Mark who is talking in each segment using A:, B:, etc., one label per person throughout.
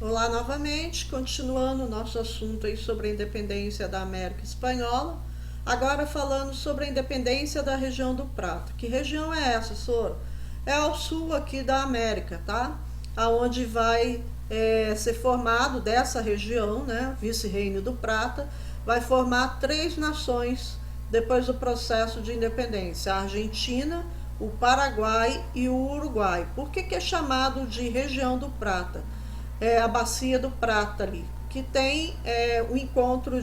A: Olá novamente, continuando o nosso assunto aí sobre a independência da América Espanhola, agora falando sobre a independência da região do Prata. Que região é essa, Sora? É ao sul aqui da América, tá? Aonde vai ser formado dessa região, né, Vice-Reino do Prata, vai formar três nações depois do processo de independência: a Argentina, o Paraguai e o Uruguai. Por que é chamado de região do Prata? A bacia do Prata ali, que tem o encontro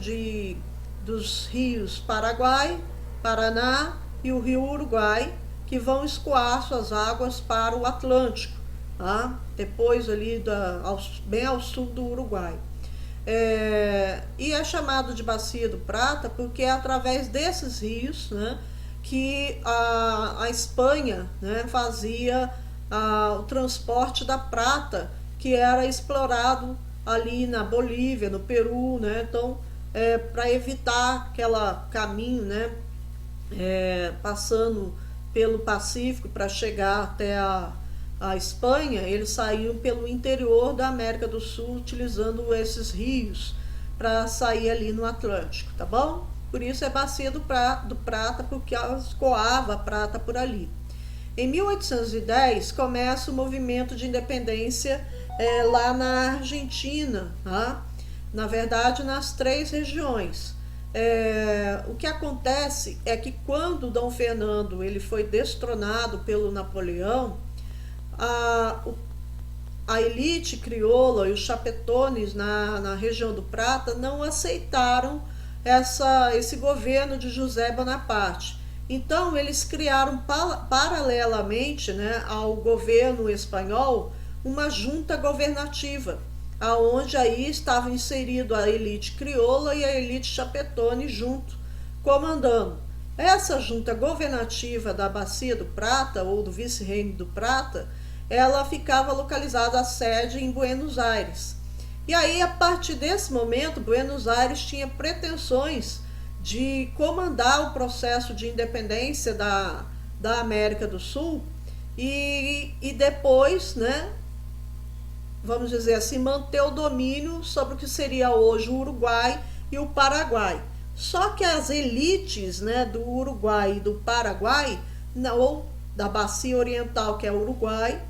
A: dos rios Paraguai, Paraná e o rio Uruguai, que vão escoar suas águas para o Atlântico, tá? Depois ali bem ao sul do Uruguai. E é chamado de bacia do Prata porque é através desses rios, né, que a Espanha, né, fazia o transporte da prata, que era explorado ali na Bolívia, no Peru, né? Então, para evitar aquele caminho, né, passando pelo Pacífico para chegar até a Espanha, eles saíam pelo interior da América do Sul, utilizando esses rios para sair ali no Atlântico, tá bom? Por isso é bacia do Prata, porque ela escoava a prata por ali. Em 1810 começa o movimento de independência lá na Argentina, tá? Na verdade nas três regiões. O que acontece é que quando Dom Fernando ele foi destronado pelo Napoleão, a elite crioula e os chapetones na região do Prata não aceitaram esse governo de José Bonaparte. Então eles criaram paralelamente, né, ao governo espanhol uma junta governativa, aonde aí estava inserido a elite crioula e a elite chapetone junto, comandando. Essa junta governativa da Bacia do Prata, ou do Vice-Reino do Prata, ela ficava localizada, a sede, em Buenos Aires. E aí, a partir desse momento, Buenos Aires tinha pretensões de comandar o processo de independência da América do Sul e depois, né, vamos dizer assim, manter o domínio sobre o que seria hoje o Uruguai e o Paraguai. Só que as elites, né, do Uruguai e do Paraguai, ou da bacia oriental, que é o Uruguai,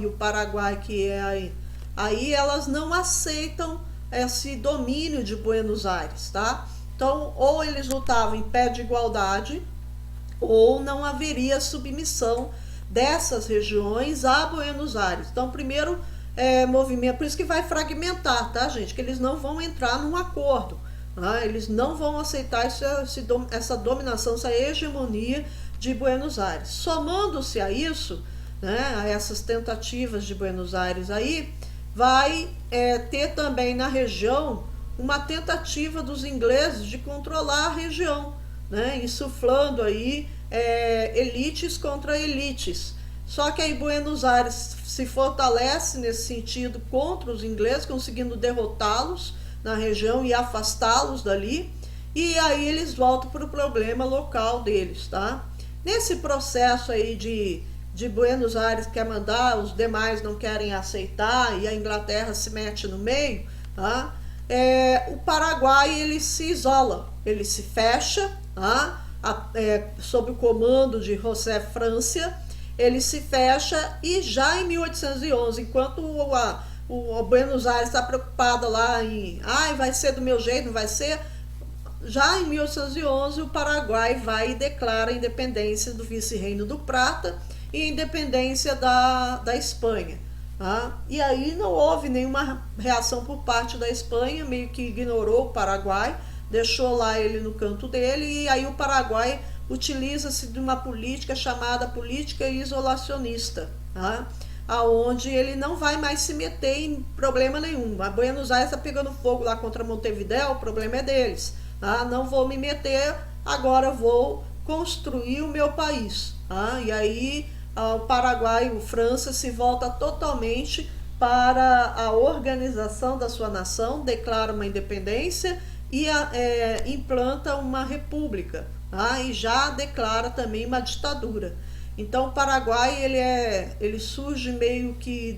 A: e o Paraguai, que é aí elas não aceitam esse domínio de Buenos Aires, tá? Então, ou eles lutavam em pé de igualdade, ou não haveria submissão dessas regiões a Buenos Aires. Então, primeiro movimento, por isso que vai fragmentar, tá, gente? Que eles não vão entrar num acordo, tá? Eles não vão aceitar essa dominação, essa hegemonia de Buenos Aires. Somando-se a isso, né, a essas tentativas de Buenos Aires aí, vai ter também na região uma tentativa dos ingleses de controlar a região, né, insuflando aí elites contra elites. Só que aí Buenos Aires se fortalece nesse sentido contra os ingleses, conseguindo derrotá-los na região e afastá-los dali, e aí eles voltam para o problema local deles, tá? Nesse processo aí de Buenos Aires quer mandar, os demais não querem aceitar e a Inglaterra se mete no meio, tá? O Paraguai ele se isola, ele se fecha, tá? Sob o comando de José Francia, ele se fecha, e já em 1811, enquanto o Buenos Aires está preocupada lá em vai ser do meu jeito, não vai ser, já em 1811 o Paraguai vai e declara a independência do Vice-Reino do Prata e a independência da Espanha. Tá? E aí não houve nenhuma reação por parte da Espanha, meio que ignorou o Paraguai, deixou lá ele no canto dele, e aí o Paraguai utiliza-se de uma política chamada política isolacionista, tá? Aonde ele não vai mais se meter em problema nenhum. A Buenos Aires está pegando fogo lá contra Montevidéu, o problema é deles. Tá? Não vou me meter, agora vou construir o meu país. Tá? E aí o Paraguai, o França, se volta totalmente para a organização da sua nação, declara uma independência e implanta uma república, tá? E já declara também uma ditadura. Então o Paraguai ele surge meio que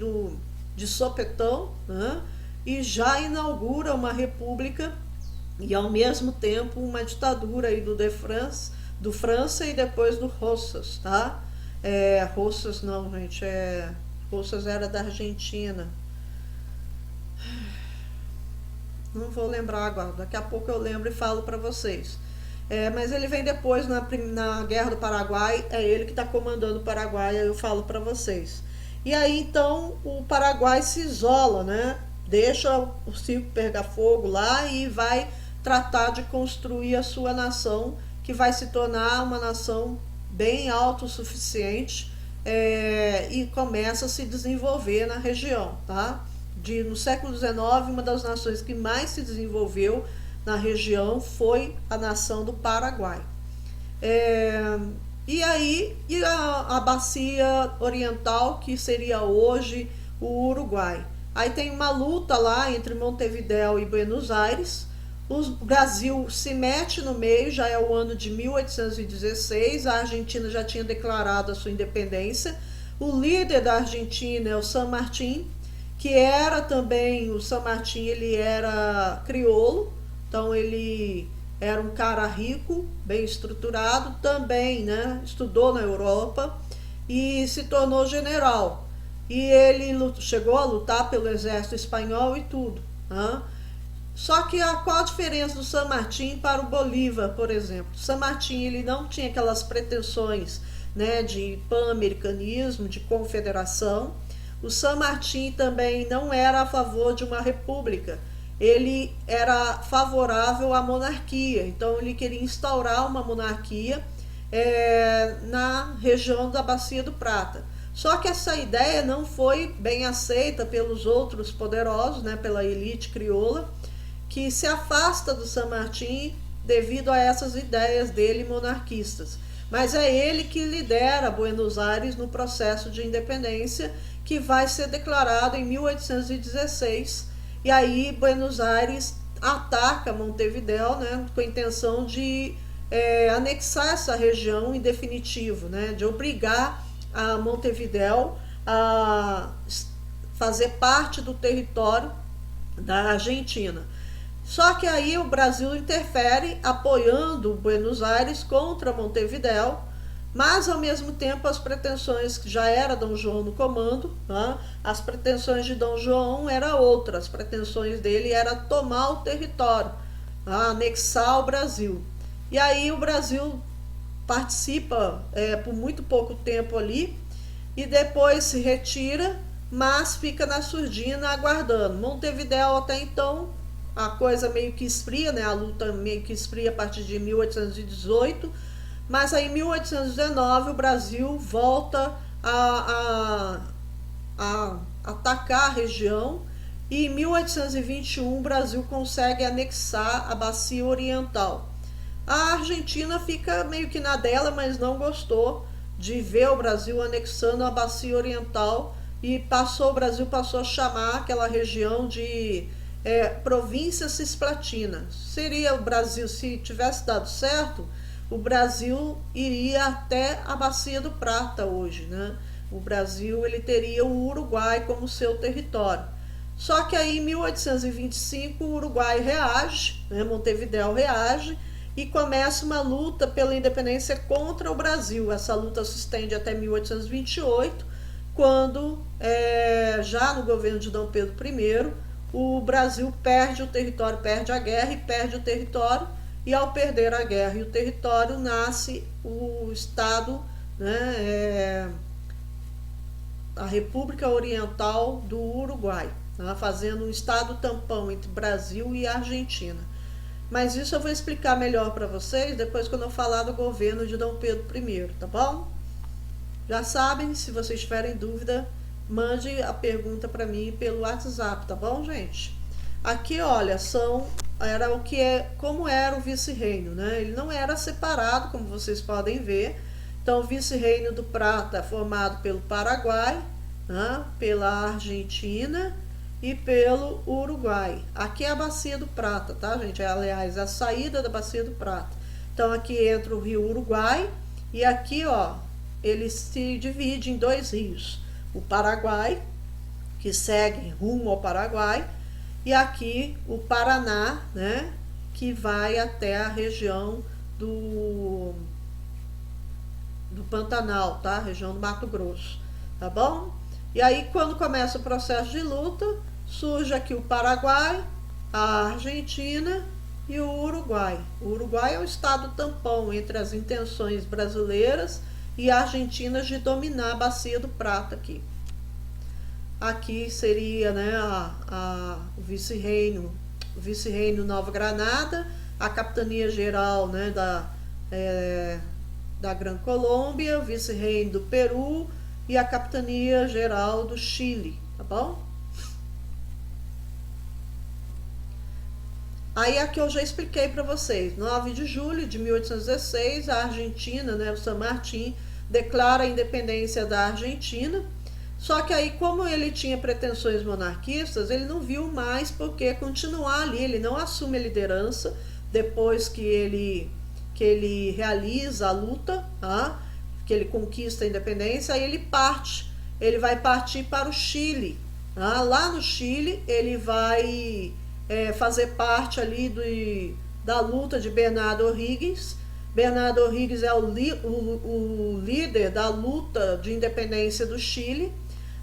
A: de sopetão, né? E já inaugura uma república e ao mesmo tempo uma ditadura aí do França e depois do Roças, tá? Roças não, gente, Roças era da Argentina. Não vou lembrar agora, daqui a pouco eu lembro e falo para vocês. Mas ele vem depois na Guerra do Paraguai, é ele que está comandando o Paraguai, aí eu falo para vocês. E aí então o Paraguai se isola, né? Deixa o circo pegar fogo lá e vai tratar de construir a sua nação, que vai se tornar uma nação bem autossuficiente, e começa a se desenvolver na região, tá? No século XIX, uma das nações que mais se desenvolveu na região foi a nação do Paraguai. E aí a bacia oriental, que seria hoje o Uruguai. Aí tem uma luta lá entre Montevidéu e Buenos Aires. O Brasil se mete no meio, já é o ano de 1816, a Argentina já tinha declarado a sua independência. O líder da Argentina é o San Martín, que era também, o San Martín, ele era crioulo, então ele era um cara rico, bem estruturado, também, né, estudou na Europa e se tornou general. E ele chegou a lutar pelo exército espanhol e tudo, né? Só que qual a diferença do San Martín para o Bolívar, por exemplo? O San Martín, ele não tinha aquelas pretensões, né, de pan-americanismo, de confederação. O San Martín também não era a favor de uma república, ele era favorável à monarquia, então ele queria instaurar uma monarquia na região da Bacia do Prata. Só que essa ideia não foi bem aceita pelos outros poderosos, né, pela elite crioula, que se afasta do San Martín devido a essas ideias dele monarquistas. Mas é ele que lidera Buenos Aires no processo de independência, que vai ser declarado em 1816. E aí Buenos Aires ataca Montevidéu, né, com a intenção de anexar essa região em definitivo, né, de obrigar a Montevidéu a fazer parte do território da Argentina. Só que aí o Brasil interfere apoiando Buenos Aires contra Montevidéu, mas ao mesmo tempo as pretensões, que já era Dom João no comando, né? As pretensões de Dom João eram outras, as pretensões dele era tomar o território, anexar o Brasil. E aí o Brasil participa por muito pouco tempo ali e depois se retira, mas fica na surdina aguardando. Montevidéu até então a coisa meio que esfria, né? A luta meio que esfria a partir de 1818, mas aí em 1819 o Brasil volta a atacar a região e em 1821 o Brasil consegue anexar a Bacia Oriental. A Argentina fica meio que na dela, mas não gostou de ver o Brasil anexando a Bacia Oriental e o Brasil passou a chamar aquela região de província cisplatina. Seria o Brasil, se tivesse dado certo, o Brasil iria até a Bacia do Prata hoje, né? O Brasil, ele teria o Uruguai como seu território. Só que aí em 1825 o Uruguai reage, né? Montevidéu reage e começa uma luta pela independência contra o Brasil. Essa luta se estende até 1828, quando já no governo de Dom Pedro I, o Brasil perde o território, perde a guerra e perde o território, e ao perder a guerra e o território nasce o Estado, né, a República Oriental do Uruguai, né, fazendo um Estado tampão entre Brasil e Argentina. Mas isso eu vou explicar melhor para vocês depois quando eu falar do governo de Dom Pedro I, tá bom? Já sabem, se vocês tiverem dúvida, mande a pergunta para mim pelo WhatsApp, tá bom, gente? Aqui, olha, como era o vice-reino, né? Ele não era separado, como vocês podem ver. Então, o vice-reino do Prata é formado pelo Paraguai, né? Pela Argentina e pelo Uruguai. Aqui é a Bacia do Prata, tá, gente? Aliás, a saída da Bacia do Prata. Então, aqui entra o rio Uruguai e aqui, ó, ele se divide em dois rios. O Paraguai, que seguem rumo ao Paraguai, e aqui o Paraná, né, que vai até a região do Pantanal, tá? Região do Mato Grosso, tá bom? E aí, quando começa o processo de luta, surge aqui o Paraguai, a Argentina e o Uruguai. O Uruguai é um estado tampão entre as intenções brasileiras e argentinas de dominar a bacia do Prata aqui. Aqui seria, né, o vice-reino Nova Granada, a capitania geral, né, da Gran Colômbia, o vice-reino do Peru e a capitania geral do Chile, tá bom? Aí aqui eu já expliquei para vocês, 9 de julho de 1816, a Argentina, né, o San Martín, declara a independência da Argentina. Só que aí, como ele tinha pretensões monarquistas, ele não viu mais por que continuar ali, ele não assume a liderança depois que ele realiza a luta, tá? Que ele conquista a independência, aí ele vai partir para o Chile. Tá? Lá no Chile, ele vai fazer parte ali da luta de Bernardo O'Higgins. Bernardo O'Higgins é o líder da luta de independência do Chile.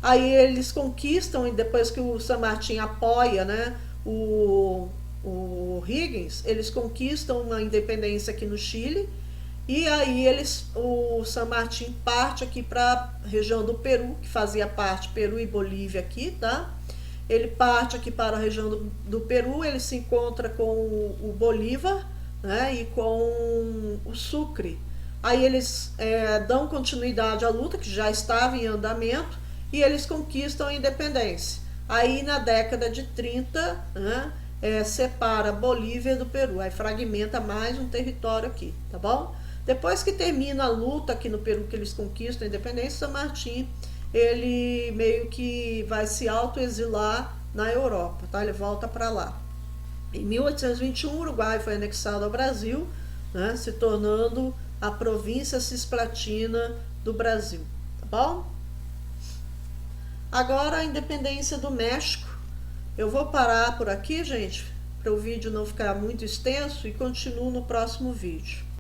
A: Aí eles conquistam, e depois que o San Martín apoia, né, o Higgins, eles conquistam uma independência aqui no Chile. E aí o San Martín parte aqui para a região do Peru, que fazia parte, Peru e Bolívia aqui, tá? Ele parte aqui para a região do Peru, ele se encontra com o Bolívar, né, e com o Sucre. Aí eles dão continuidade à luta, que já estava em andamento, e eles conquistam a independência. Aí na década de 30, né, separa a Bolívia do Peru, aí fragmenta mais um território aqui, tá bom? Depois que termina a luta aqui no Peru, que eles conquistam a independência, San Martín, ele meio que vai se autoexilar na Europa, tá? Ele volta para lá. Em 1821, o Uruguai foi anexado ao Brasil, né, se tornando a província cisplatina do Brasil, tá bom? Agora a independência do México. Eu vou parar por aqui, gente, para o vídeo não ficar muito extenso, e continuo no próximo vídeo.